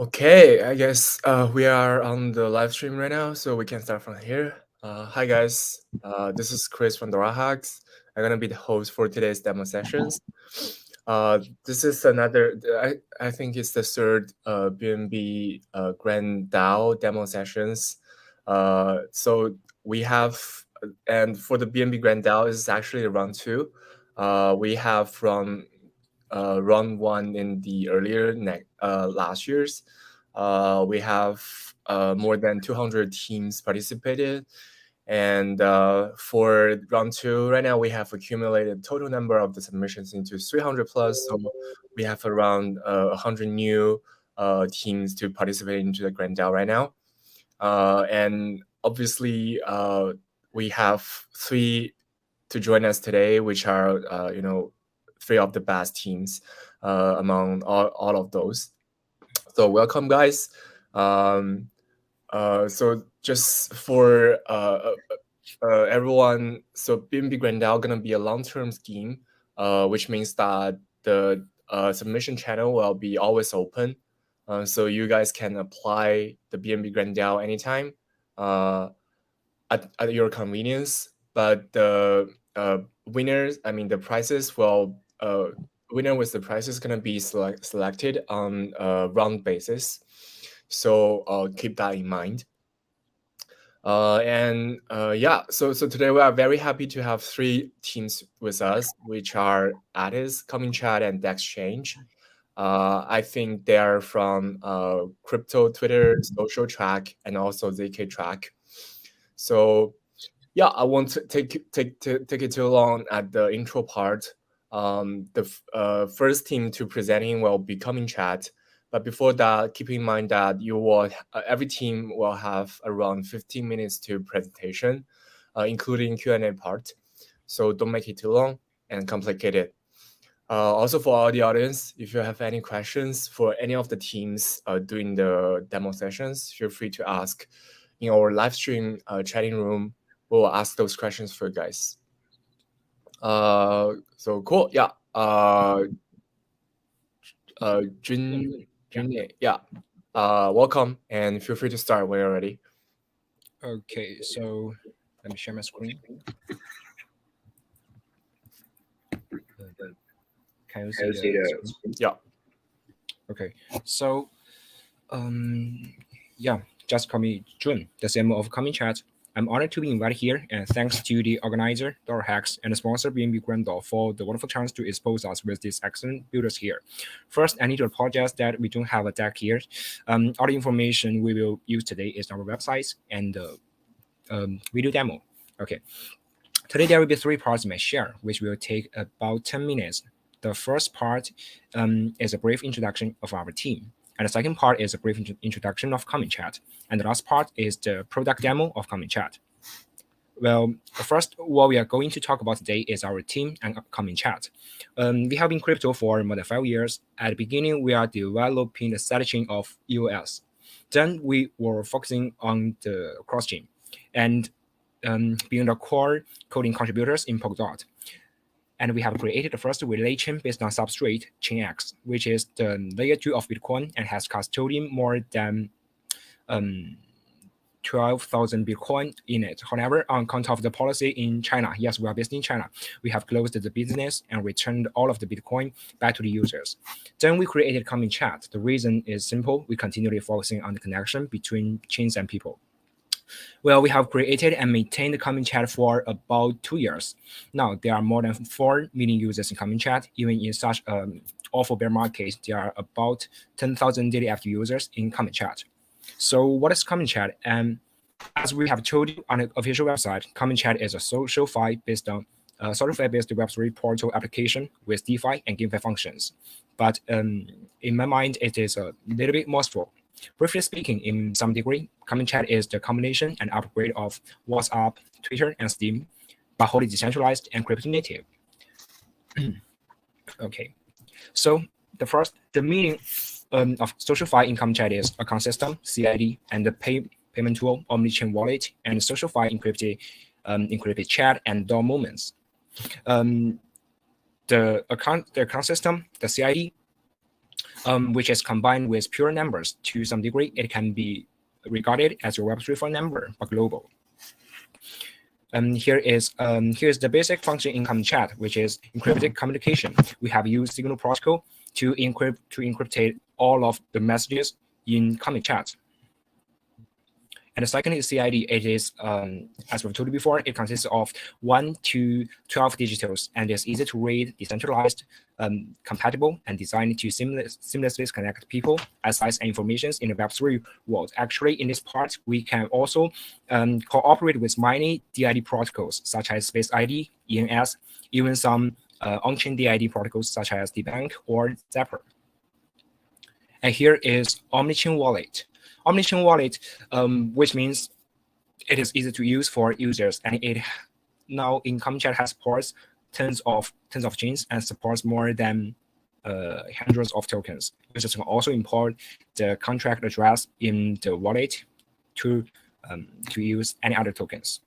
Okay, I guess we are on the live stream right now, so we can start from here. Hi guys, this is Chris from DoraHacks. I'm gonna be the host for today's demo sessions. This is another, I think it's the third BNB Grand DAO demo sessions. So we have, and for the BNB Grand DAO, is actually round two. We have from round one in the earlier last year's. We have more than 200 teams participated. And for round two, right now we have accumulated total number of the submissions into 300 plus. So we have around 100 new teams to participate into the Grand DAO right now. And obviously, we have three to join us today, which are, three of the best teams among all of those. So welcome, guys. So just for everyone, so BNB Grand DAO gonna be a long-term scheme, which means that the submission channel will be always open. So you guys can apply the BNB Grand DAO anytime at your convenience. But the winners, the prizes will winner with the prize is gonna be selected on a round basis. So keep that in mind. So today we are very happy to have three teams with us, which are Atticc, ComingChat, and Dexchange. I think they are from Crypto, Twitter, Social Track, and also ZK Track. So yeah, I won't take it too long at the intro part. The first team to presenting will be ComingChat. But before that, keep in mind that you will every team will have around 15 minutes to presentation, including Q&A part. So don't make it too long and complicated. Also for all the audience, if you have any questions for any of the teams during the demo sessions, feel free to ask in our live stream chatting room. We'll ask those questions for you guys. So cool, yeah. Jun, yeah. Welcome, and feel free to start when you're ready. Okay, so let me share my screen. Can you see the screen? Yeah. Okay, so just call me Jun, the CMO of ComingChat. I'm honored to be invited here, and thanks to the organizer, DoraHacks, and the sponsor BNB Grand DAO for the wonderful chance to expose us with these excellent builders here. First, I need to apologize that we don't have a deck here. All the information we will use today is our website and video demo. Okay. Today there will be three parts in my share, which will take about 10 minutes. The first part is a brief introduction of our team. And the second part is a brief introduction of ComingChat. And the last part is the product demo of ComingChat. Well, first, what we are going to talk about today is our team and ComingChat. We have been crypto for more than 5 years. At the beginning, we are developing the sidechain of EOS. Then we were focusing on the cross-chain and being the core coding contributors in Polkadot. And we have created the first relay chain based on substrate ChainX, which is the layer 2 of Bitcoin and has custodian more than 12,000 Bitcoin in it. However, on account of the policy in China, yes, we are based in China, we have closed the business and returned all of the Bitcoin back to the users. Then we created ComingChat. The reason is simple. We continually focusing on the connection between chains and people. Well, we have created and maintained the ComingChat for about 2 years. Now, there are more than 4 million users in ComingChat. Even in such an awful bear market, there are about 10,000 daily active users in ComingChat. So what is ComingChat? And as we have told you on the official website, ComingChat is a social-fi-based Web3 portal application with DeFi and GameFi functions. But in my mind, it is a little bit more full. Briefly speaking, in some degree, ComingChat is the combination and upgrade of WhatsApp, Twitter, and Steam, but wholly decentralized and crypto native. Okay, so the meaning of SocialFi in ComingChat is account system, CID, and the payment tool, omnichain wallet, and SocialFi encrypted chat and DAO moments. The account system, the CID, which is combined with pure numbers. To some degree, it can be regarded as your Web3 phone number, but global. Here's the basic function in ComingChat, which is encrypted communication. We have used Signal protocol to encryptate all of the messages in ComingChat. And the second is CID. It is, as we've told you before, it consists of 1 to 12 digitals and is easy to read, decentralized, compatible, and designed to seamlessly connect people, assets, and information in the Web3 world. Actually, in this part, we can also cooperate with many DID protocols, such as Space ID, ENS, even some on-chain DID protocols, such as DBank or Zapper. And here is Omnichain Wallet. Omnichain Wallet, which means it is easy to use for users, and it now in ComingChat has supports tons of chains and supports more than hundreds of tokens. Users can also import the contract address in the wallet to use any other tokens.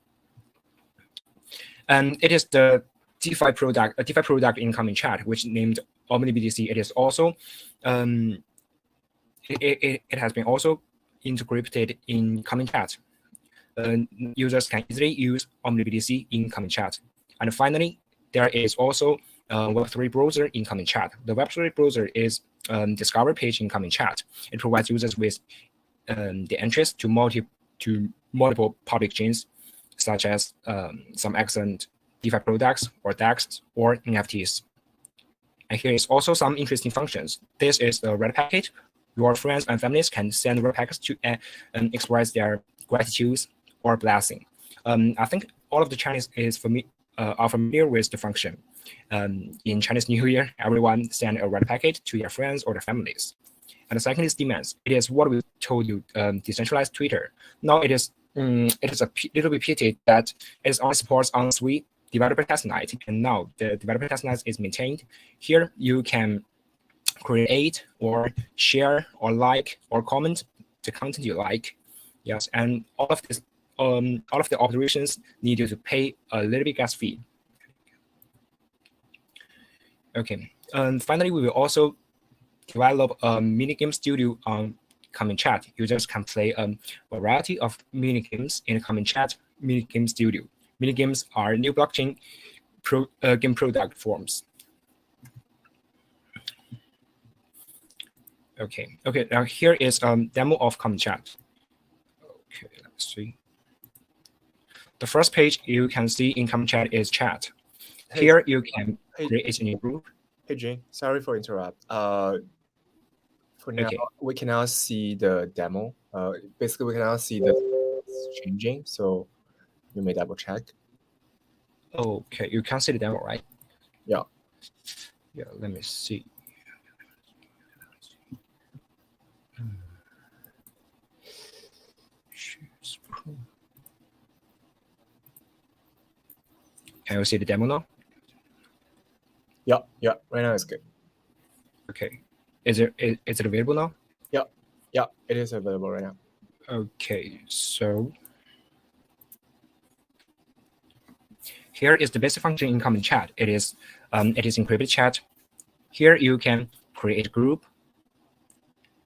And it is the DeFi product, a DeFi product in ComingChat, which named OmniBDC. It is also it has been also integrated in ComingChat. Users can easily use OmniBDC in ComingChat. And finally, there is also a Web3 browser in ComingChat. The Web3 browser is discover page in ComingChat. It provides users with the entrance to multiple public chains, such as some excellent DeFi products or DEX or NFTs. And here is also some interesting functions. This is the red packet. Your friends and families can send red packets to express their gratitude or blessing. I think all of the Chinese are familiar with the function. In Chinese New Year, everyone send a red packet to their friends or their families. And the second is demands. It is what we told you, decentralized Twitter. Now it is a little bit pity that it only supports on 3 developer testnet, and now the developer testnet is maintained. Here you can create or share or like or comment the content you like. Yes, and all of the operations need you to pay a little bit gas fee. Okay, and finally, we will also develop a minigame studio on ComingChat. Users can play a variety of minigames in ComingChat minigame studio. Minigames are new blockchain game product forms. Okay. Now here is demo of ComingChat. Okay, let's see. The first page you can see in ComingChat is chat. Here you can create a new group. Hey Jane, sorry for interrupt. For now, we can now see the demo. Basically, we can now see the changing. So you may double check. Okay, you can see the demo, right? Yeah. Yeah. Let me see. Can you see the demo now? Yeah. Right now it's good. Okay. Is it available now? Yeah, it is available right now. Okay, so here is the basic function in ComingChat. It is encrypted chat. Here you can create a group,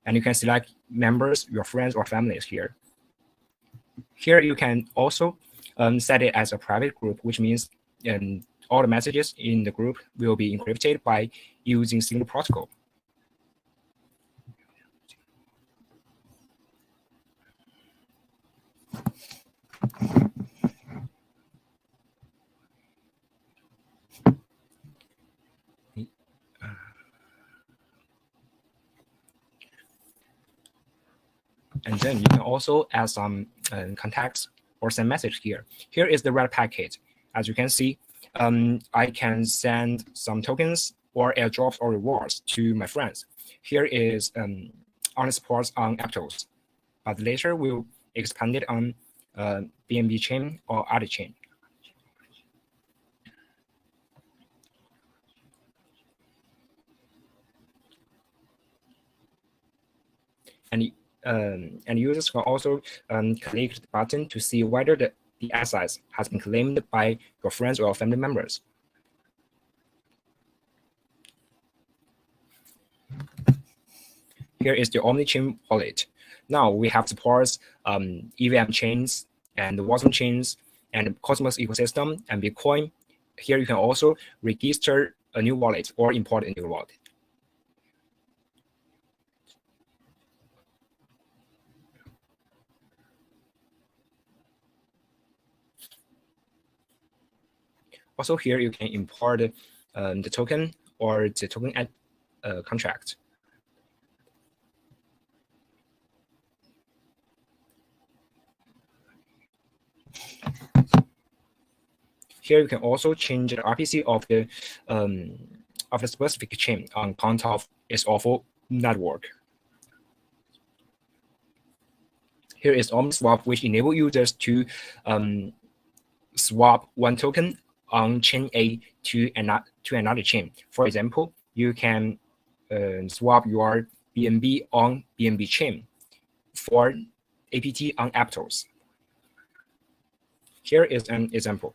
and you can select members, your friends or families here. Here you can also set it as a private group, which means all the messages in the group will be encrypted by using Signal protocol. And then you can also add some contacts or send message here. Here is the red packet. As you can see, I can send some tokens or airdrops or rewards to my friends. Here is only supports on Applicants, but later we'll expand it on BNB chain or Atticc. And users can also click the button to see whether the assets has been claimed by your friends or family members. Here is the Omni-chain wallet. Now we have supports EVM chains and the Watson chains and Cosmos ecosystem and Bitcoin. Here you can also register a new wallet or import a new wallet. Also here you can import the token or the token contract. Here you can also change the RPC of the specific chain on account of its awful network. Here is OmniSwap, which enable users to swap one token on chain A to another chain. For example, you can swap your BNB on BNB chain for APT on Applicants. Here is an example.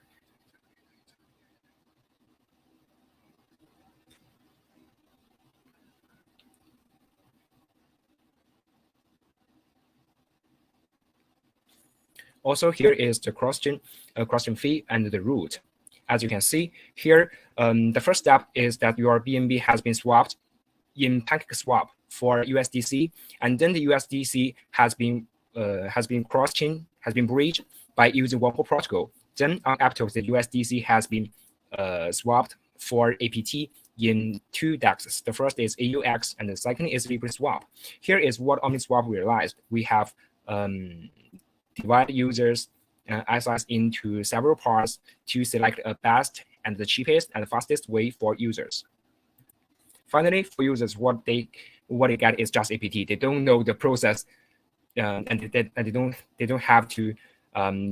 Also, here is the cross-chain fee and the root. As you can see here, the first step is that your BNB has been swapped in PancakeSwap for USDC, and then the USDC has been breached by using Waffle protocol. Then on Aptos, the USDC has been swapped for APT in two DEXs. The first is AUX, and the second is LibreSwap. Here is what OmniSwap realized. We have divide users access into several parts to select a best and the cheapest and the fastest way for users. Finally, for users, what they get is just APT. They don't know the process, and they don't have to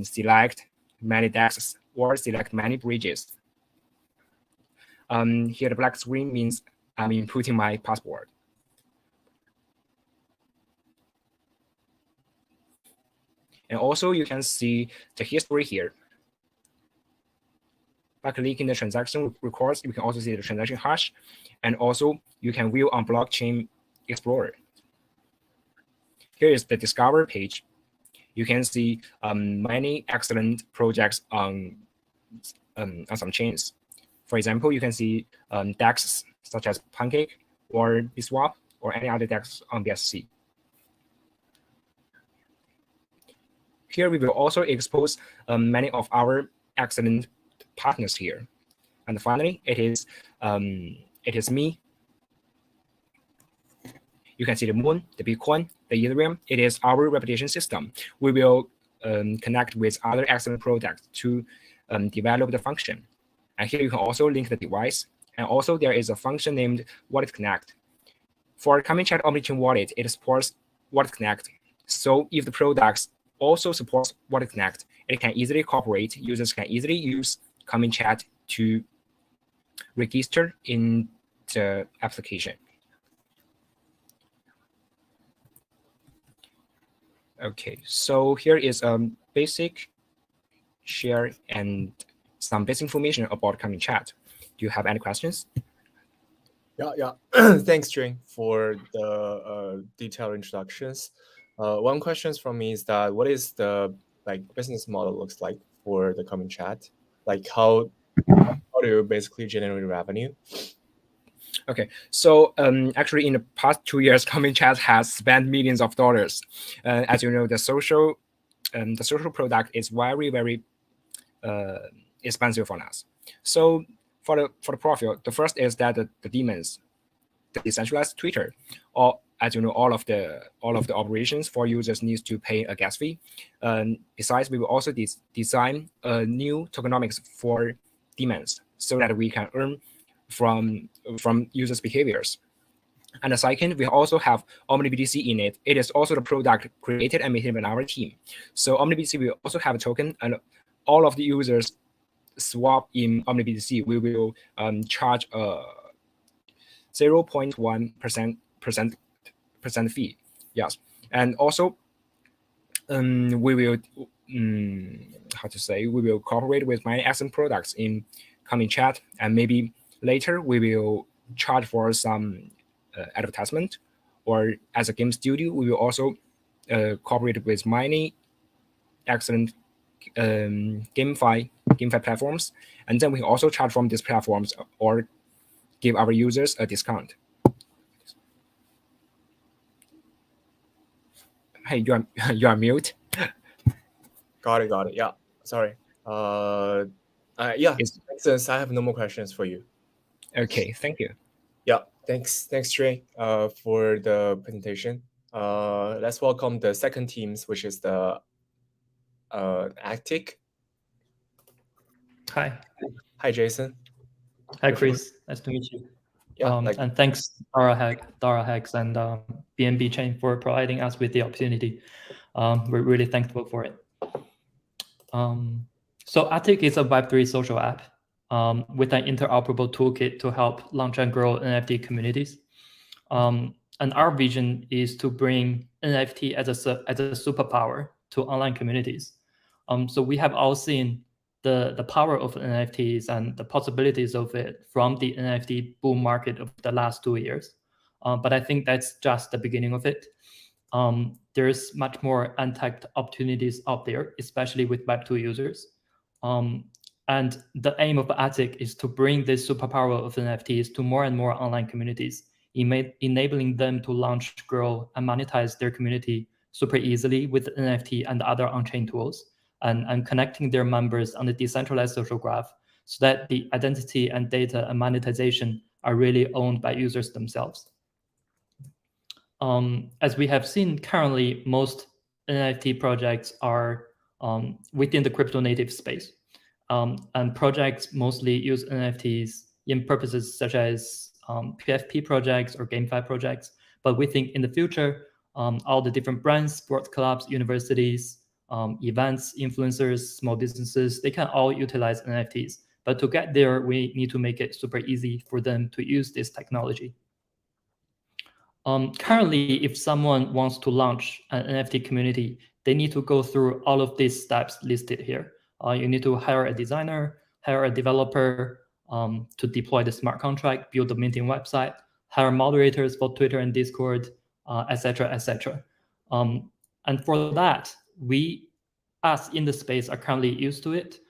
select many DEXs or select many bridges. Here, the black screen means I'm inputting my password. And also, you can see the history here. By clicking the transaction records, you can also see the transaction hash. And also, you can view on Blockchain Explorer. Here is the Discover page. You can see many excellent projects on some chains. For example, you can see DEXs such as Pancake or BSwap or any other DEX on BSC. Here we will also expose many of our excellent partners here. And finally, it is me. You can see the Moon, the Bitcoin, the Ethereum. It is our reputation system. We will connect with other excellent products to develop the function. And here you can also link the device. And also there is a function named Wallet Connect. For ComingChat Omnichain Wallet, it supports Wallet Connect. So if the products also supports Wallet Connect, it can easily cooperate. Users can easily use ComingChat to register in the application. Okay, so here is a basic share and some basic information about ComingChat. Do you have any questions? Yeah. Thanks, Jing, for the detailed introductions. One question from me is that what is the business model looks like for the ComingChat? Like how do you basically generate revenue? Okay, so actually in the past 2 years, ComingChat has spent millions of dollars. As you know, the social product is very expensive for us. So for the profit, the first is that the demons, the decentralized Twitter, or as you know, all of the operations for users needs to pay a gas fee. Besides, we will also design a new tokenomics for demons so that we can earn from users' behaviors. And the second, we also have OmniBTC in it. It is also the product created and maintained by our team. So OmniBTC will also have a token, and all of the users swap in OmniBTC. We will charge a 0.1% fee. Yes, and also we will we will cooperate with many excellent products in ComingChat, and maybe later we will charge for some advertisement or as a game studio, we will also cooperate with many excellent GameFi platforms, and then we also charge from these platforms or give our users a discount. Hey, you are mute. Got it. Yeah, sorry. Yeah, makes sense. I have no more questions for you. Okay, thank you. Yeah, thanks, Trey, for the presentation. Let's welcome the second teams, which is the Atticc. Hi. Hi, Jason. Hi, Chris. Nice to meet you. Yeah, and thanks DoraHacks and BNB chain for providing us with the opportunity. We're really thankful for it. So Atticc is a Web3 social app with an interoperable toolkit to help launch and grow NFT communities. And our vision is to bring NFT as a superpower to online communities. So we have all seen the power of NFTs and the possibilities of it from the NFT boom market of the last 2 years. But I think that's just the beginning of it. There's much more untapped opportunities out there, especially with Web2 users. And the aim of Atticc is to bring this superpower of NFTs to more and more online communities, enabling them to launch, grow, and monetize their community super easily with NFT and other on-chain tools, and connecting their members on the decentralized social graph so that the identity and data and monetization are really owned by users themselves. As we have seen currently, most NFT projects are within the crypto native space. And projects mostly use NFTs in purposes such as PFP projects or GameFi projects. But we think in the future, all the different brands, sports clubs, universities, events, influencers, small businesses, they can all utilize NFTs. But to get there, we need to make it super easy for them to use this technology. Currently, if someone wants to launch an NFT community, they need to go through all of these steps listed here. You need to hire a designer, hire a developer to deploy the smart contract, build the minting website, hire moderators for Twitter and Discord, etc., etc. And for that, us in the space are currently used to it.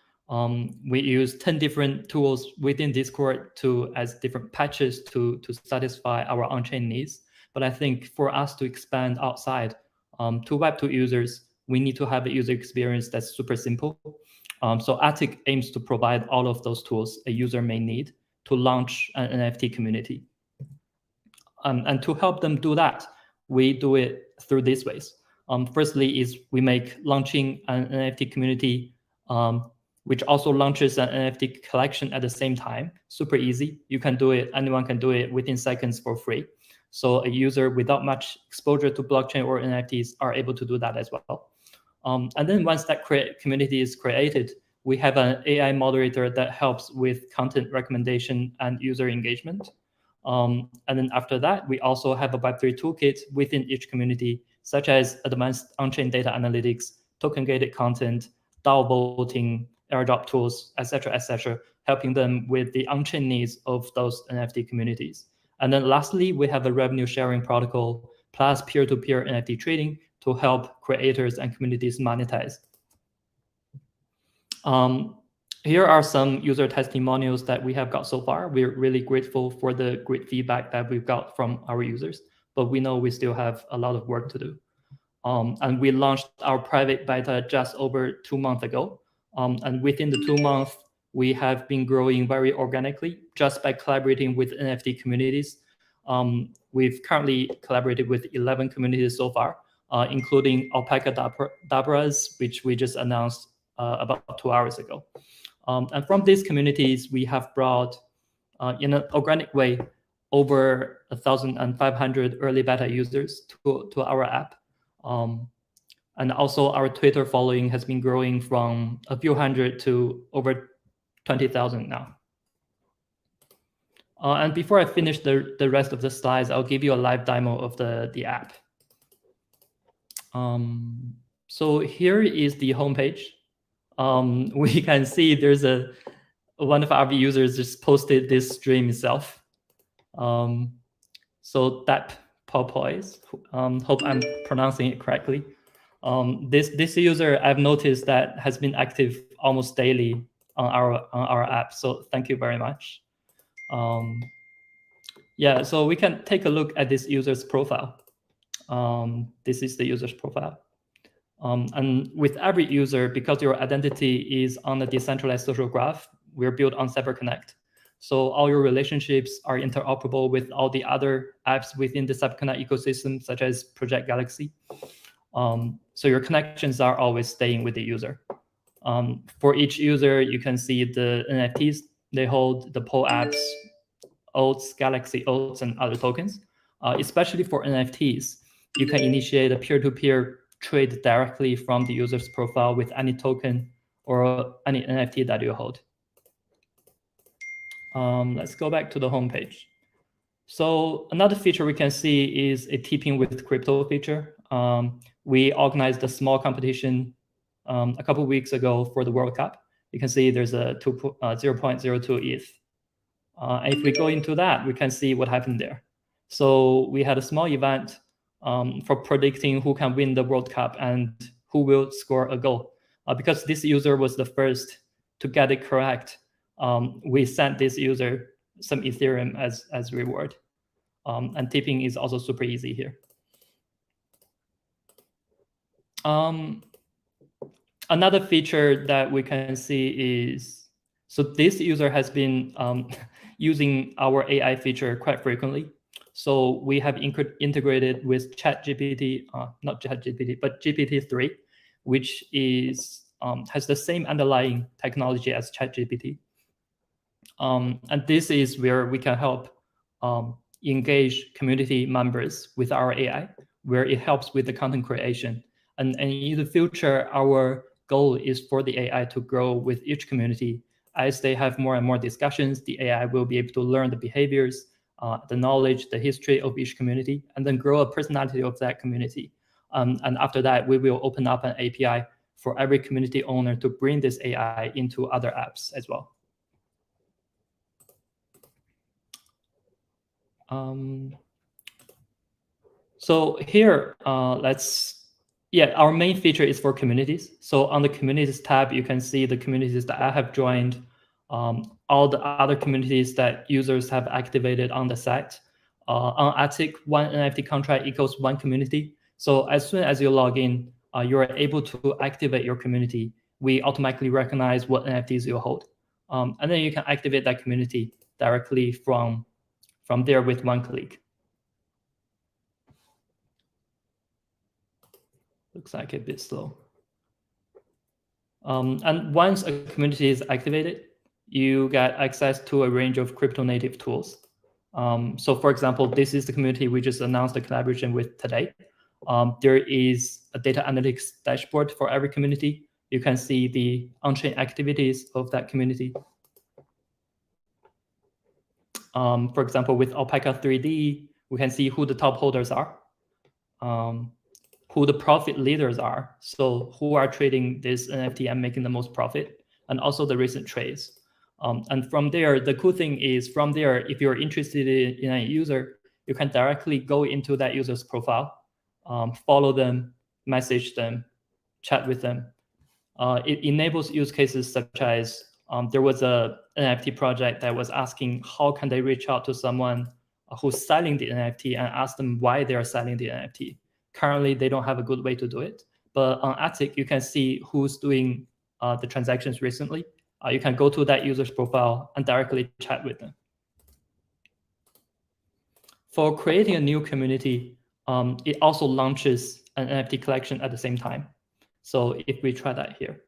We use 10 different tools within Discord as different patches to satisfy our on-chain needs. But I think for us to expand outside to Web2 users, we need to have a user experience that's super simple. So Atticc aims to provide all of those tools a user may need to launch an NFT community. And to help them do that, we do it through these ways. Firstly is we make launching an NFT community, which also launches an NFT collection at the same time, super easy. You can do it, anyone can do it within seconds for free. So a user without much exposure to blockchain or NFTs are able to do that as well. And then once that community is created, we have an AI moderator that helps with content recommendation and user engagement. And then after that, we also have a Web3 toolkit within each community, such as advanced on-chain data analytics, token-gated content, DAO voting, airdrop tools, etc., helping them with the on-chain needs of those NFT communities. And then lastly, we have a revenue sharing protocol plus peer-to-peer NFT trading to help creators and communities monetize. Here are some user testimonials that we have got so far. We're really grateful for the great feedback that we've got from our users, but we know we still have a lot of work to do. And we launched our private beta just over 2 months ago. And within the 2 months, we have been growing very organically just by collaborating with NFT communities. We've currently collaborated with 11 communities so far, including Alpaca Dabras, which we just announced about 2 hours ago. And from these communities, we have brought, in an organic way, over 1,500 early beta users to our app. And also our Twitter following has been growing from a few hundred to over 20,000 now. And before I finish the rest of the slides, I'll give you a live demo of the app. So here is the homepage. We can see there's one of our users just posted this stream itself. So that Porpoise. Hope I'm pronouncing it correctly. This user I've noticed that has been active almost daily on our app. So thank you very much. Yeah, so we can take a look at this user's profile. This is the user's profile. And with every user, because your identity is on a decentralized social graph, we're built on CyberConnect. So all your relationships are interoperable with all the other apps within the CyberConnect ecosystem, such as Project Galaxy. So your connections are always staying with the user. For each user, you can see the NFTs they hold, the poll apps, oats, Galaxy oats, and other tokens. Especially for NFTs, you can initiate a peer-to-peer trade directly from the user's profile with any token or any NFT that you hold. Let's go back to the homepage. So another feature we can see is a tipping with crypto feature. We organized a small competition a couple of weeks ago for the World Cup. You can see there's a 0.02 ETH. If we go into that, we can see what happened there. So we had a small event for predicting who can win the World Cup and who will score a goal. Because this user was the first to get it correct, we sent this user some Ethereum as reward. And tipping is also super easy here. Another feature that we can see is, so this user has been using our AI feature quite frequently. So we have integrated with ChatGPT, not ChatGPT, but GPT-3, which is has the same underlying technology as ChatGPT. And this is where we can help engage community members with our AI, where it helps with the content creation. And in the future, our goal is for the AI to grow with each community. As they have more and more discussions, the AI will be able to learn the behaviors, the knowledge, the history of each community, and then grow a personality of that community. And after that, we will open up an API for every community owner to bring this AI into other apps as well. So here, our main feature is for communities. So on the communities tab, you can see the communities that I have joined, all the other communities that users have activated on the site. On Atticc, one NFT contract equals one community. So as soon as you log in, you are able to activate your community. We automatically recognize what NFTs you hold. And then you can activate that community directly from there with one click. Looks like a bit slow. And once a community is activated, you get access to a range of crypto native tools. So for example, this is the community we just announced a collaboration with today. There is a data analytics dashboard for every community. You can see the on-chain activities of that community. For example, with Alpaca 3D, we can see who the top holders are, who the profit leaders are, so who are trading this NFT and making the most profit, and also the recent trades. And from there, the cool thing is from there, if you're interested in a user, you can directly go into that user's profile, follow them, message them, chat with them. It enables use cases such as there was a NFT project that was asking how can they reach out to someone who's selling the NFT and ask them why they are selling the NFT. Currently, they don't have a good way to do it. But on Atticc, you can see who's doing the transactions recently. You can go to that user's profile and directly chat with them. For creating a new community, it also launches an NFT collection at the same time. So if we try that here.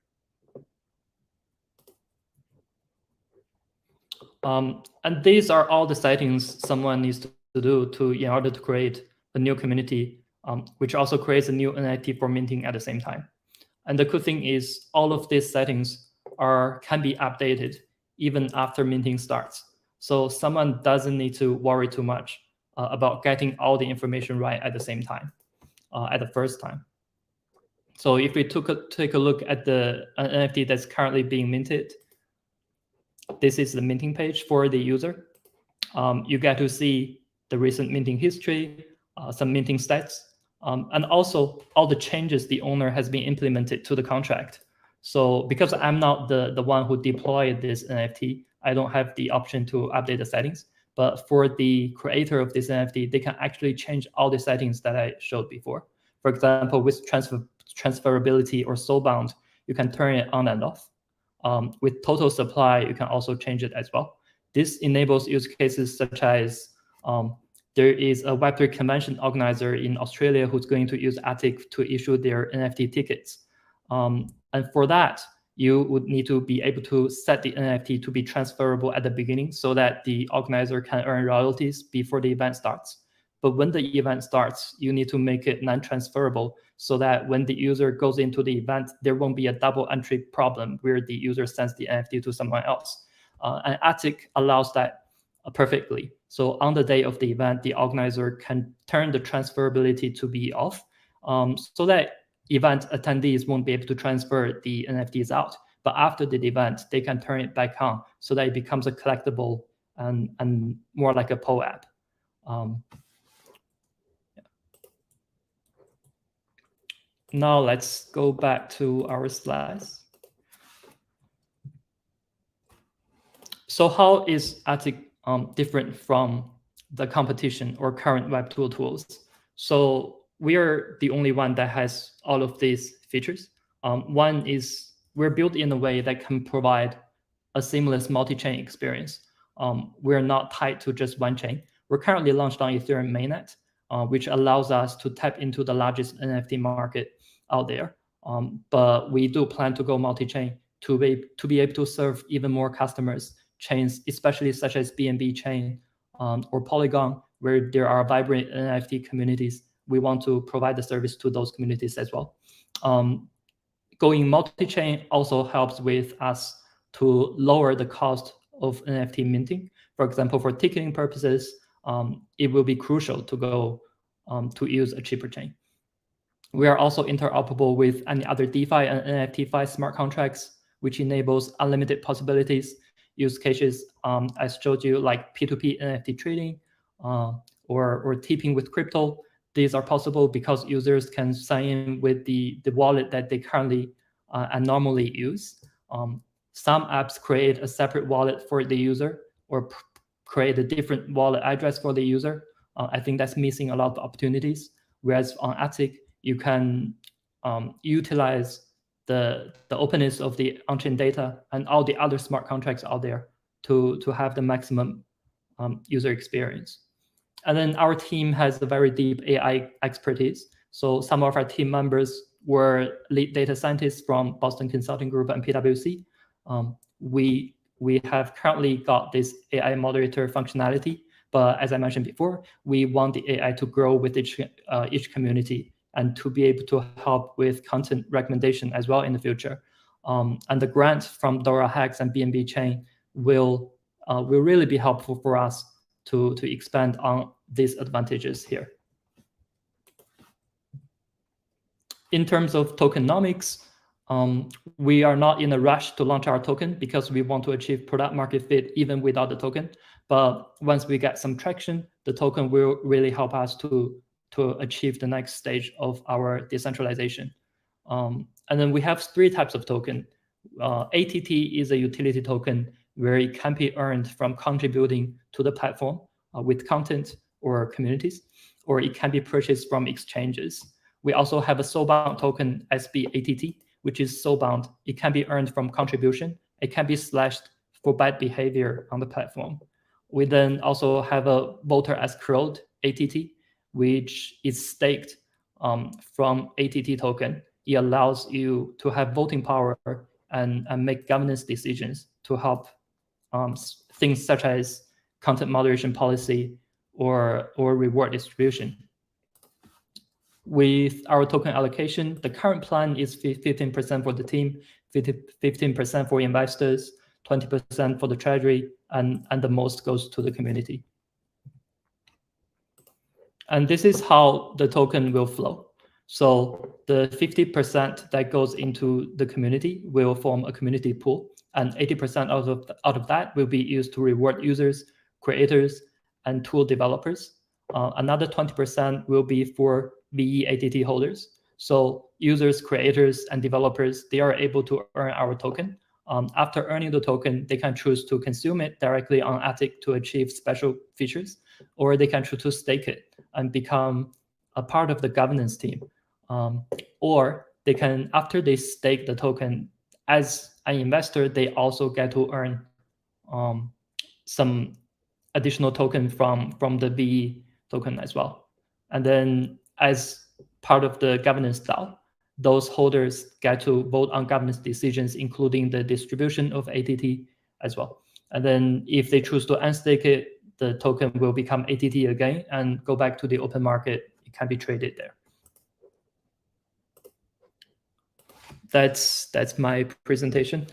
And these are all the settings someone needs to do in order to create a new community, which also creates a new NFT for minting at the same time. And the cool thing is all of these settings can be updated even after minting starts. So someone doesn't need to worry too much about getting all the information right at the same time, at the first time. So if we take a look at the NFT that's currently being minted, this is the minting page for the user. You get to see the recent minting history. some minting stats. And also all the changes the owner has been implemented to the contract. So because I'm not the one who deployed this NFT, I don't have the option to update the settings. But for the creator of this NFT, they can actually change all the settings that I showed before. For example, with transferability or soulbound, you can turn it on and off. With total supply, you can also change it as well. This enables use cases such as there is a Web3 convention organizer in Australia who's going to use Atticc to issue their NFT tickets. And for that, you would need to be able to set the NFT to be transferable at the beginning so that the organizer can earn royalties before the event starts. But when the event starts, you need to make it non-transferable so that when the user goes into the event, there won't be a double entry problem where the user sends the NFT to someone else. And Atticc allows that perfectly. So on the day of the event, the organizer can turn the transferability to be off so that event attendees won't be able to transfer the NFTs out. But after the event, they can turn it back on so that it becomes a collectible and more like a POAP. Now let's go back to our slides. So how is Atticc different from the competition or current Web2 tools? So we are the only one that has all of these features. One is we're built in a way that can provide a seamless multi-chain experience. We're not tied to just one chain. We're currently launched on Ethereum mainnet, which allows us to tap into the largest NFT market out there. But we do plan to go multi-chain to be able to serve even more customers, chains, especially such as BNB chain or Polygon, where there are vibrant NFT communities. We want to provide the service to those communities as well. Going multi-chain also helps with us to lower the cost of NFT minting. For example, for ticketing purposes, it will be crucial to go to use a cheaper chain. We are also interoperable with any other DeFi and NFTFi smart contracts, which enables unlimited possibilities. Use cases I showed you, like P2P NFT trading or tipping with crypto. These are possible because users can sign in with the wallet that they currently and normally use. Some apps create a separate wallet for the user or create a different wallet address for the user. I think that's missing a lot of opportunities. Whereas on Atticc, you can utilize the openness of the on-chain data and all the other smart contracts out there to have the maximum user experience. And then our team has a very deep AI expertise. So some of our team members were lead data scientists from Boston Consulting Group and PwC. We have currently got this AI moderator functionality, but as I mentioned before, we want the AI to grow with each community and to be able to help with content recommendation as well in the future. And the grant from DoraHacks and BNB chain will really be helpful for us to expand on these advantages here. In terms of tokenomics, we are not in a rush to launch our token because we want to achieve product market fit even without the token. But once we get some traction, the token will really help us to achieve the next stage of our decentralization. And then we have 3 types of token. ATT is a utility token where it can be earned from contributing to the platform with content or communities, or it can be purchased from exchanges. We also have a soulbound token, SBATT, which is soulbound. It can be earned from contribution. It can be slashed for bad behavior on the platform. We then also have a voter escrowed ATT, which is staked from ATT token. It allows you to have voting power and make governance decisions to help things such as content moderation policy or reward distribution. With our token allocation, the current plan is 15% for the team, 15% for investors, 20% for the treasury, and the most goes to the community. And this is how the token will flow. So the 50% that goes into the community will form a community pool, and 80% out of that will be used to reward users, creators, and tool developers. Another 20% will be for VE ATT holders. So users, creators, and developers, they are able to earn our token. After earning the token, they can choose to consume it directly on Atticc to achieve special features, or they can choose to stake it and become a part of the governance team. Or they can, after they stake the token, as an investor, they also get to earn some additional token from the VE token as well. And then as part of the governance DAO, those holders get to vote on governance decisions, including the distribution of ATT as well. And then if they choose to unstake it, the token will become ATT again and go back to the open market. It can be traded there. That's my presentation.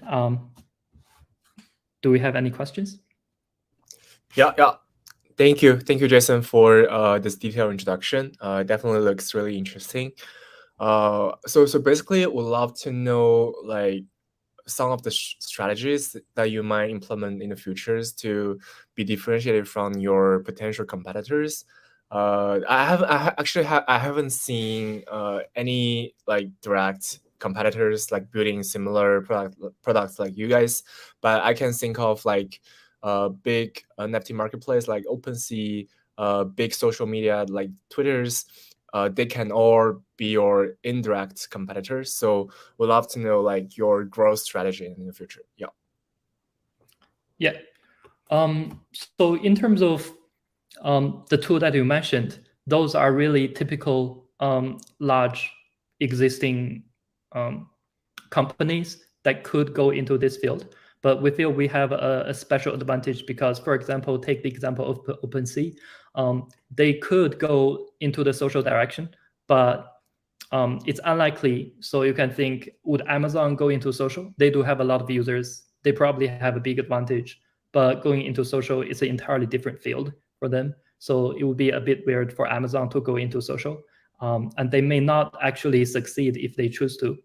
Do we have any questions? Yeah. Thank you, Jason, for this detailed introduction. Definitely looks really interesting. So basically, we'd love to know like some of the strategies that you might implement in the futures to be differentiated from your potential competitors. I haven't seen any like direct competitors like building similar products like you guys, but I can think of like big NFT marketplace like OpenSea, big social media like Twitter's. They can all be your indirect competitors. So we'd love to know like your growth strategy in the future. Yeah. So in terms of the two that you mentioned, those are really typical large existing companies that could go into this field. But we feel we have a special advantage because, for example, take the example of OpenSea. They could go into the social direction, but it's unlikely. So you can think, would Amazon go into social? They do have a lot of users. They probably have a big advantage, but going into social is an entirely different field for them. So it would be a bit weird for Amazon to go into social. And they may not actually succeed if they choose to.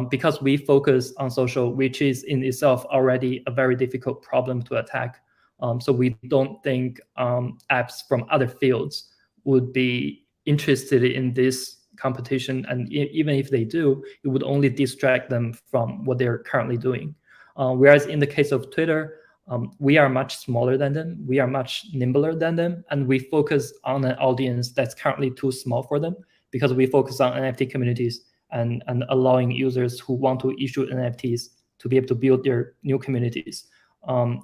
Because we focus on social, which is in itself already a very difficult problem to attack. So we don't think apps from other fields would be interested in this competition. And even if they do, it would only distract them from what they're currently doing. Whereas in the case of Twitter, we are much smaller than them. We are much nimbler than them. And we focus on an audience that's currently too small for them because we focus on NFT communities and allowing users who want to issue NFTs to be able to build their new communities.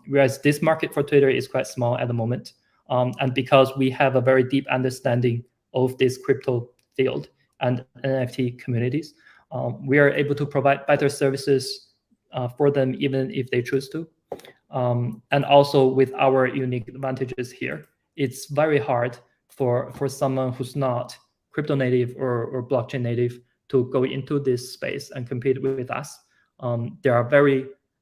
Whereas this market for Twitter is quite small at the moment. And because we have a very deep understanding of this crypto field and NFT communities, we are able to provide better services for them even if they choose to. And also with our unique advantages here, it's very hard for someone who's not crypto native or blockchain native to go into this space and compete with us.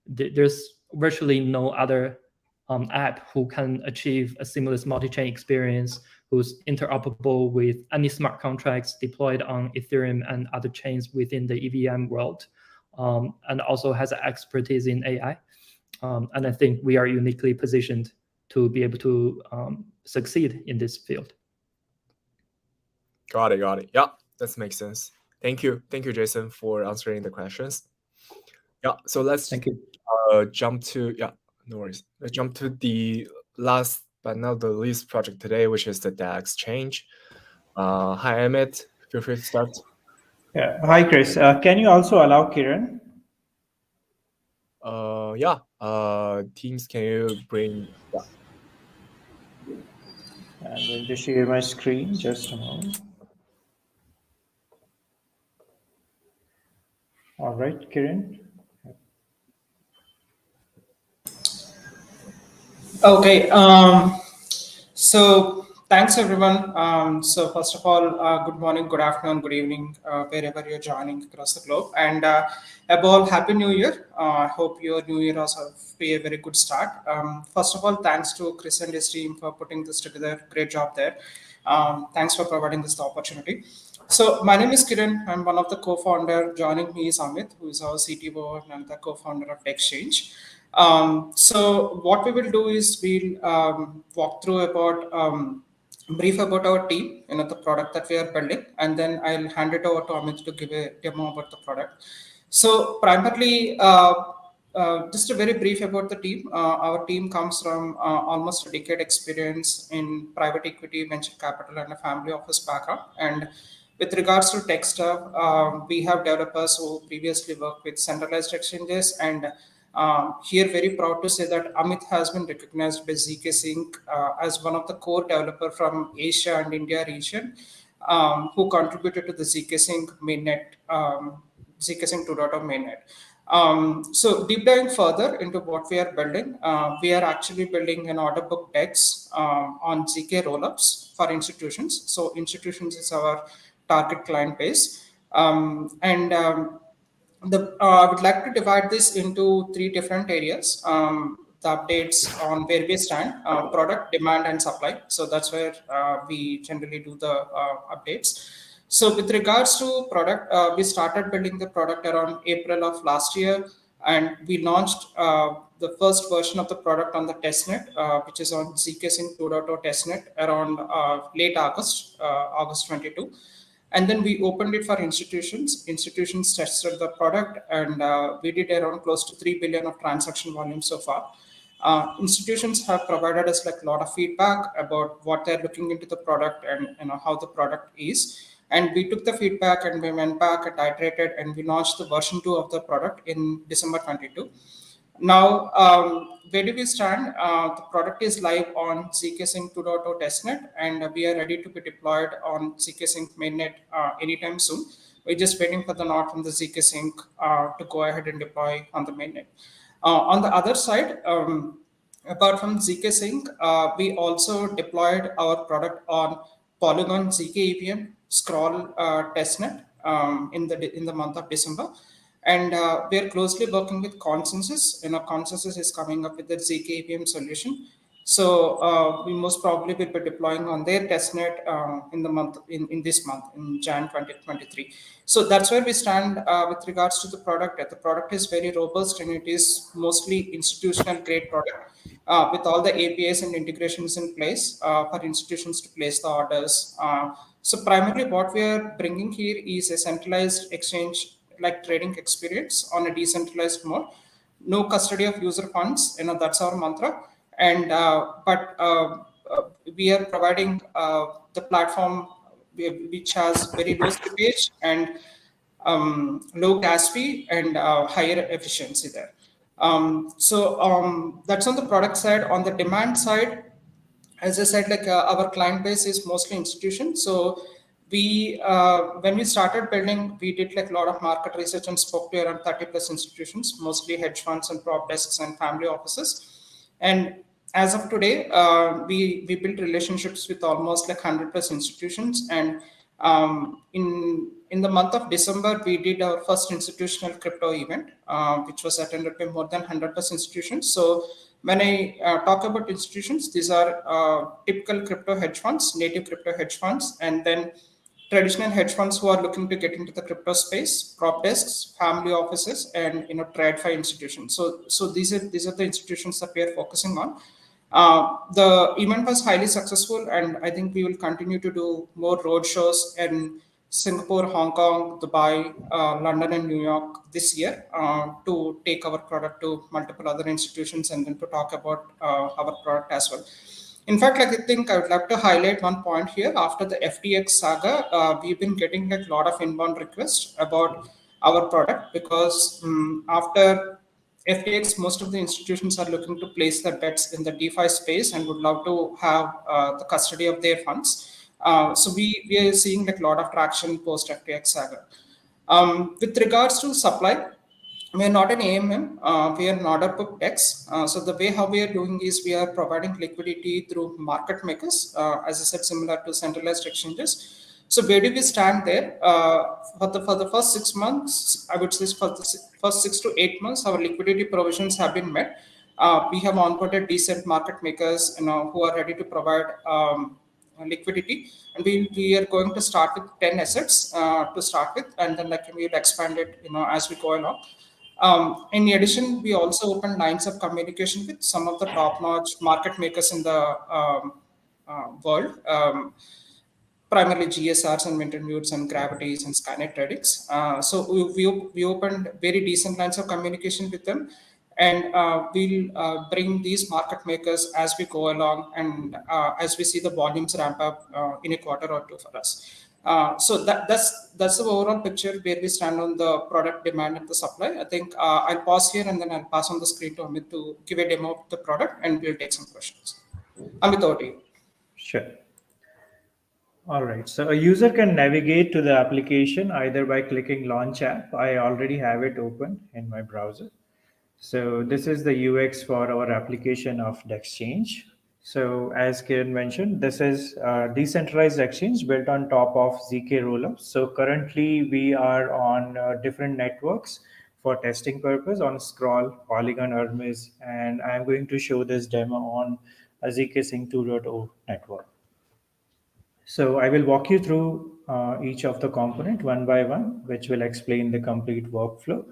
There's virtually no other app who can achieve a seamless multi-chain experience, who's interoperable with any smart contracts deployed on Ethereum and other chains within the EVM world, and also has expertise in AI. And I think we are uniquely positioned to be able to succeed in this field. Got it. Yeah, that makes sense. Thank you, Jason, for answering the questions. Yeah, so let's jump to no worries. Let's jump to the last but not the least project today, which is the Dexchange. Hi, Emmett. Feel free to start. Yeah. Hi, Chris. Can you also allow Kiran? Teams, can you bring? Yeah. I'm going to share my screen. Just a moment. All right, Kiran. Okay. So thanks everyone. So first of all, good morning, good afternoon, good evening, wherever you're joining across the globe, and above, Happy New Year. I hope your New Year also be a very good start. First of all, thanks to Chris and his team for putting this together. Great job there. Thanks for providing this opportunity. So my name is Kiran. I'm one of the co-founder. Joining me is Amit, who is our CTO and the co-founder of Dexchange. So what we will do is we'll walk through about brief about our team, the product that we are building, and then I'll hand it over to Amit to give a demo about the product. So primarily, just a very brief about the team. Our team comes from almost a decade experience in private equity, venture capital, and a family office background. And with regards to tech stuff, we have developers who previously worked with centralized exchanges, and here very proud to say that Amit has been recognized by ZK Sync as one of the core developer from Asia and India region who contributed to the ZK Sync mainnet, ZK Sync 2.0 mainnet. So deep diving further into what we are building, we are actually building an order book DEX on ZK rollups for institutions. So institutions is our target client base. I would like to divide this into three different areas. The updates on where we stand, product, demand, and supply. So that's where we generally do the updates. So with regards to product, we started building the product around April of last year, and we launched the first version of the product on the testnet, which is on ZK Sync 2.0 testnet around late August, August 22. And then we opened it for institutions. Institutions tested the product, and we did around close to 3 billion of transaction volume so far. Institutions have provided us like a lot of feedback about what they're looking into the product and how the product is. And we took the feedback and we went back and iterated, and we launched the version 2 of the product in December 22. Now, where do we stand? The product is live on ZK Sync 2.0 testnet, and we are ready to be deployed on ZK Sync mainnet anytime soon. We're just waiting for the nod from the ZK Sync to go ahead and deploy on the mainnet. On the other side, apart from ZK Sync, we also deployed our product on Polygon ZK EVM Scroll testnet in the month of December. And we are closely working with Consensus. Consensus is coming up with the ZK EVM solution. So we most probably will be deploying on their testnet in this month, in Jan 2023. So that's where we stand with regards to the product. The product is very robust, and it is mostly institutional grade product with all the APIs and integrations in place for institutions to place the orders. So primarily what we are bringing here is a centralized exchange like trading experience on a decentralized mode. No custody of user funds, that's our mantra. And we are providing the platform which has very low slippage and low gas fee and higher efficiency there. That's on the product side. On the demand side, as I said, like our client base is mostly institutions. So we when we started building, we did like a lot of market research and spoke to around 30 plus institutions, mostly hedge funds and prop desks and family offices. And as of today, we built relationships with almost like 100 plus institutions. And in the month of December, we did our first institutional crypto event, which was attended by more than 100 plus institutions. So when I talk about institutions, these are typical crypto hedge funds, native crypto hedge funds, and then traditional hedge funds who are looking to get into the crypto space, prop desks, family offices, and TradFi institutions. So these are the institutions that we are focusing on. The event was highly successful, and I think we will continue to do more road shows in Singapore, Hong Kong, Dubai, London, and New York this year to take our product to multiple other institutions and then to talk about our product as well. In fact, like I think I would like to highlight one point here. After the FTX saga, we've been getting like a lot of inbound requests about our product because after FTX, most of the institutions are looking to place their bets in the DeFi space and would love to have the custody of their funds. So we are seeing like a lot of traction post FTX saga. With regards to supply, we are not an AMM, we are an order book DEX. So the way how we are doing is we are providing liquidity through market makers, as I said, similar to centralized exchanges. So where do we stand there? For the first 6 months, I would say for the first 6 to 8 months, our liquidity provisions have been met. We have onboarded decent market makers, who are ready to provide liquidity, and we are going to start with 10 assets to start with, and then like we'll expand it, as we go along. In addition, we also opened lines of communication with some of the top-notch market makers in the world. Primarily GSRs and mint mutes and gravities and Skynet Redix. So we opened very decent lines of communication with them, and we'll bring these market makers as we go along, and as we see the volumes ramp up in a quarter or two for us. So that's the overall picture where we stand on the product demand and the supply. I think I'll pause here and then I'll pass on the screen to Amit to give a demo of the product, and we'll take some questions. Amit, over to you. Sure. All right, so a user can navigate to the application either by clicking Launch App. I already have it open in my browser. So this is the UX for our application of Dexchange. So as Kiran mentioned, this is a decentralized exchange built on top of ZK rollups. So currently we are on different networks for testing purpose on Scroll, Polygon, Hermes, and I'm going to show this demo on a ZK Sync 2.0 network. So I will walk you through each of the component one by one, which will explain the complete workflow.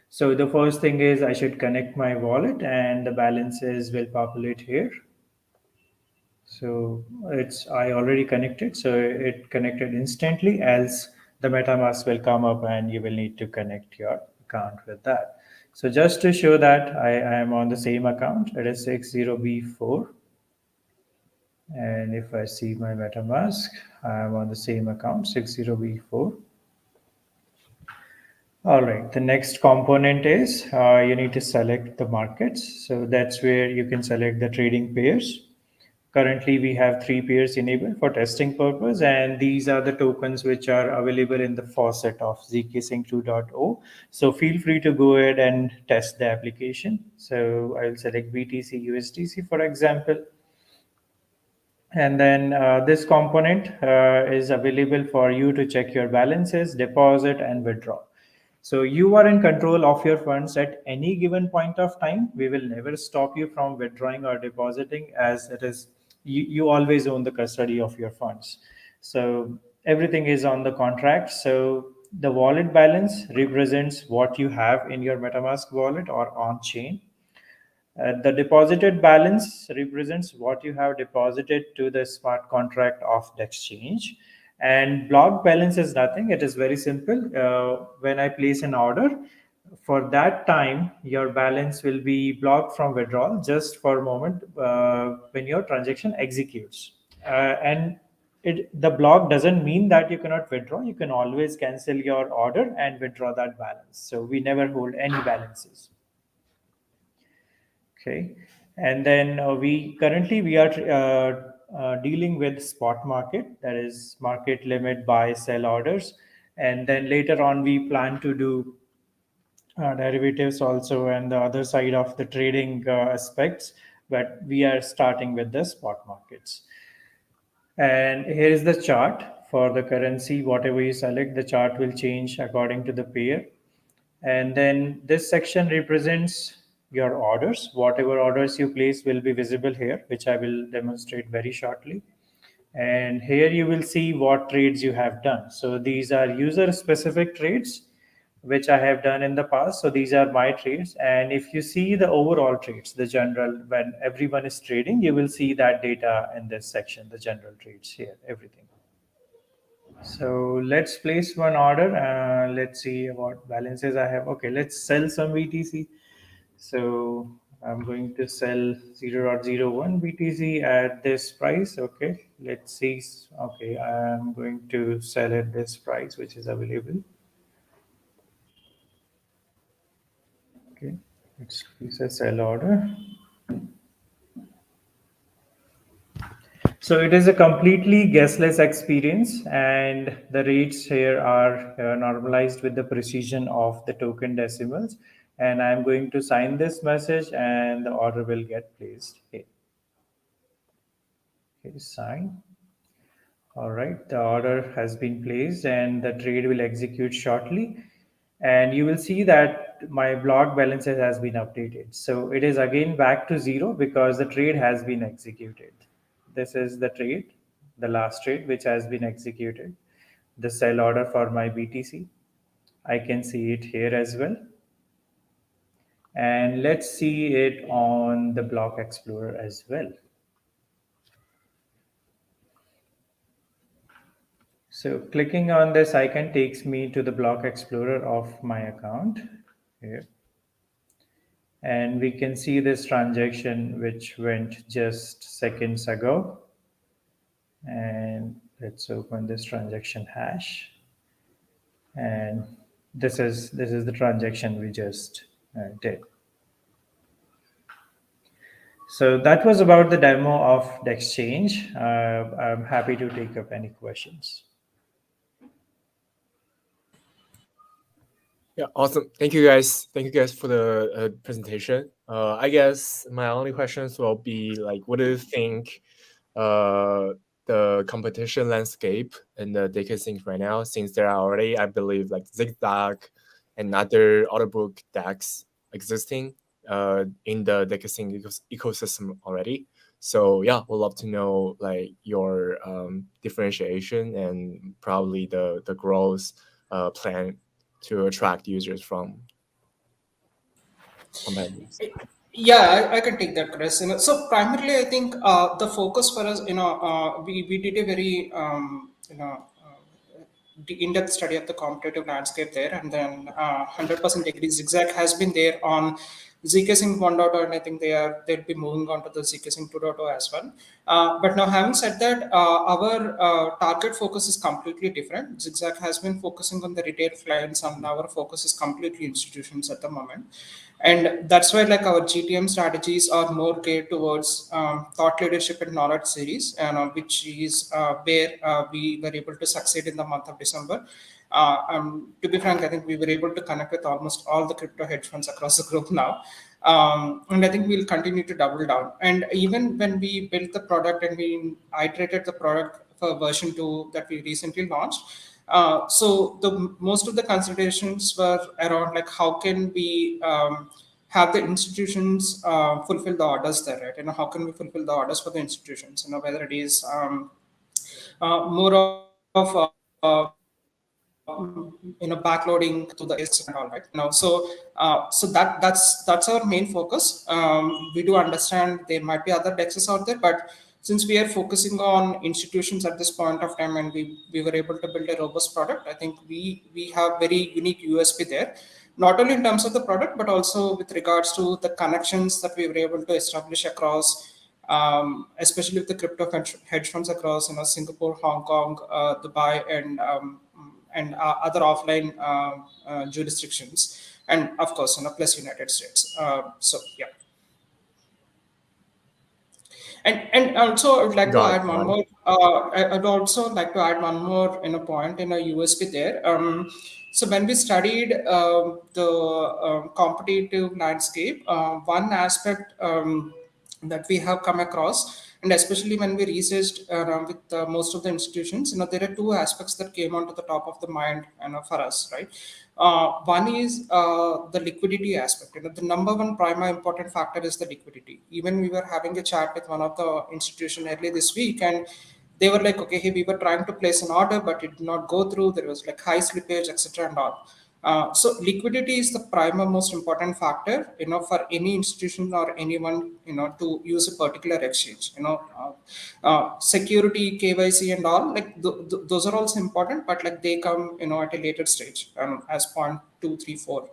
So the first thing is I should connect my wallet and the balances will populate here. So I already connected, so it connected instantly, else the MetaMask will come up and you will need to connect your account with that. So just to show that I am on the same account, it is 60B4. And if I see my MetaMask, I am on the same account, 60B4. All right, the next component is you need to select the markets. So that's where you can select the trading pairs. Currently, we have 3 pairs enabled for testing purpose, and these are the tokens which are available in the faucet of ZK Sync 2.0. So feel free to go ahead and test the application. So I'll select BTC USDC, for example. And then this component is available for you to check your balances, deposit, and withdraw. So you are in control of your funds at any given point of time. We will never stop you from withdrawing or depositing, as it is you always own the custody of your funds. So everything is on the contract. So the wallet balance represents what you have in your MetaMask wallet or on chain. The deposited balance represents what you have deposited to the smart contract of the exchange. And block balance is nothing. It is very simple. When I place an order, for that time, your balance will be blocked from withdrawal just for a moment when your transaction executes. And the block doesn't mean that you cannot withdraw. You can always cancel your order and withdraw that balance. So we never hold any balances. Okay, and then we are dealing with spot market, that is market limit buy sell orders, and then later on we plan to do derivatives also and the other side of the trading aspects, but we are starting with the spot markets. And here is the chart for the currency. Whatever you select, the chart will change according to the pair. And then this section represents your orders. Whatever orders you place will be visible here, which I will demonstrate very shortly. And here you will see what trades you have done. So these are user specific trades, which I have done in the past. So these are my trades. And if you see the overall trades, the general, when everyone is trading, you will see that data in this section, the general trades here, everything. So let's place one order. Let's see what balances I have. Okay, let's sell some BTC. So I'm going to sell 0.01 BTC at this price. Okay, let's see. Okay, I'm going to sell at this price, which is available. Okay, let's place a sell order. So it is a completely guessless experience, and the rates here are normalized with the precision of the token decimals. And I'm going to sign this message and the order will get placed here. Okay, sign. All right, the order has been placed and the trade will execute shortly. And you will see that my block balances has been updated. So it is again back to 0 because the trade has been executed. This is the trade, the last trade which has been executed. The sell order for my BTC. I can see it here as well. And let's see it on the block explorer as well. So clicking on this icon takes me to the block explorer of my account here. And we can see this transaction which went just seconds ago. And let's open this transaction hash. And this is the transaction we just did. So that was about the demo of Dexchange. I'm happy to take up any questions. Yeah, awesome. Thank you guys. Thank you guys for the presentation. I guess my only questions will be like, what do you think the competition landscape in the Dexchange right now, since there are already, I believe, like Zigzag and other order book DAX existing in the Dexchange ecosystem already. So yeah, we'd love to know like your differentiation and probably the growth plan to attract users from competitors. Yeah, I can take that, Chris. So primarily, I think the focus for us, we did a very the in-depth study of the competitive landscape there, and then 100% agree. Zigzag has been there on ZK Sync 1.0, and I think they'll be moving on to the ZK Sync 2.0 as well. But now, having said that, our target focus is completely different. Zigzag has been focusing on the retail clients, and our focus is completely institutions at the moment. And that's why like our GTM strategies are more geared towards thought leadership and knowledge series, which is where we were able to succeed in the month of December. To be frank, I think we were able to connect with almost all the crypto hedge funds across the group now. And I think we'll continue to double down. And even when we built the product and we iterated the product for version 2 that we recently launched, so the most of the considerations were around like how can we have the institutions fulfill the orders there, right? How can we fulfill the orders for the institutions? Whether it is more of backloading to the ASICs and all, right? So that's our main focus. We do understand there might be other dexes out there, but since we are focusing on institutions at this point of time, and we were able to build a robust product, I think we have very unique USP there, not only in terms of the product, but also with regards to the connections that we were able to establish across, especially with the crypto hedge funds across Singapore, Hong Kong, Dubai, and other offline jurisdictions, and of course plus United States. So yeah. And also I would like to add one more. I'd also like to add one more point in a USP there. So when we studied the competitive landscape, one aspect that we have come across, and especially when we researched with most of the institutions, there are two aspects that came onto the top of the mind for us, right? One is the liquidity aspect. The number one primary important factor is the liquidity. Even we were having a chat with one of the institution earlier this week, and they were like, okay, hey, we were trying to place an order, but it did not go through. There was like high slippage, etc., and all. So liquidity is the primary most important factor, for any institution or anyone, to use a particular exchange. Security, KYC, and all, like those are also important, but like they come, at a later stage, as point 2, 3, 4.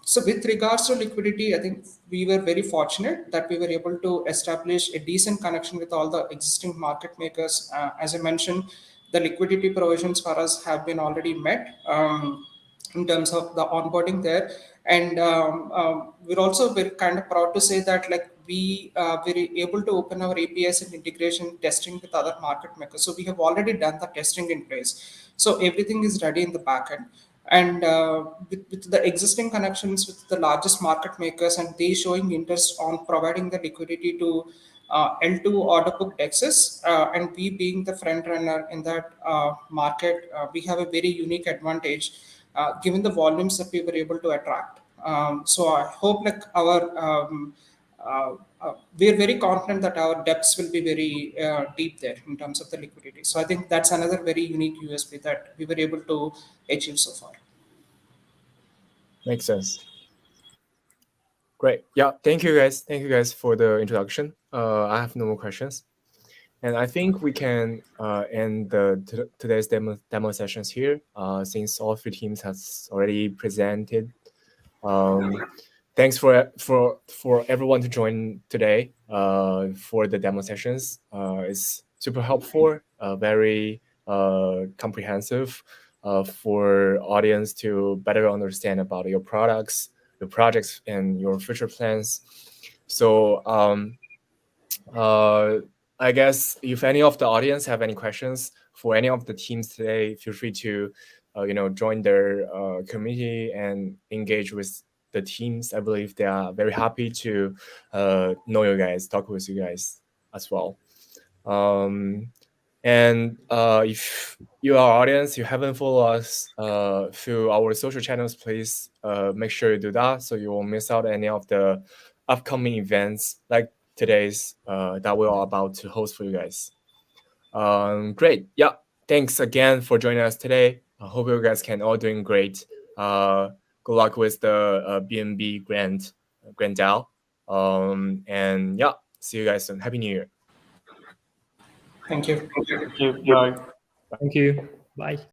So with regards to liquidity, I think we were very fortunate that we were able to establish a decent connection with all the existing market makers. As I mentioned, the liquidity provisions for us have been already met. In terms of the onboarding there, and we're also very kind of proud to say that like we were able to open our APIs and integration testing with other market makers. So we have already done the testing in place, so everything is ready in the backend. And with the existing connections with the largest market makers, and they showing interest on providing the liquidity to L2 order book dexes, and we being the front runner in that market, we have a very unique advantage given the volumes that we were able to attract. So I hope like we're very confident that our depths will be very deep there in terms of the liquidity. So I think that's another very unique USP that we were able to achieve so far. Makes sense. Great. Yeah. Thank you guys. Thank you guys for the introduction. I have no more questions. And I think we can end today's demo sessions here, since all three teams has already presented. Thanks for everyone to join today for the demo sessions. It's super helpful, very comprehensive for audience to better understand about your products, your projects, and your future plans. So I guess if any of the audience have any questions for any of the teams today, feel free to join their community and engage with the teams. I believe they are very happy to know you guys, talk with you guys as well. And if you are audience, you haven't followed us through our social channels, please make sure you do that so you won't miss out any of the upcoming events like today's that we're about to host for you guys. Great. Yeah. Thanks again for joining us today. I hope you guys can all doing great. Good luck with the BNB Grand DAO. And yeah, see you guys soon. Happy New Year. Thank you. Bye. Thank you. Bye.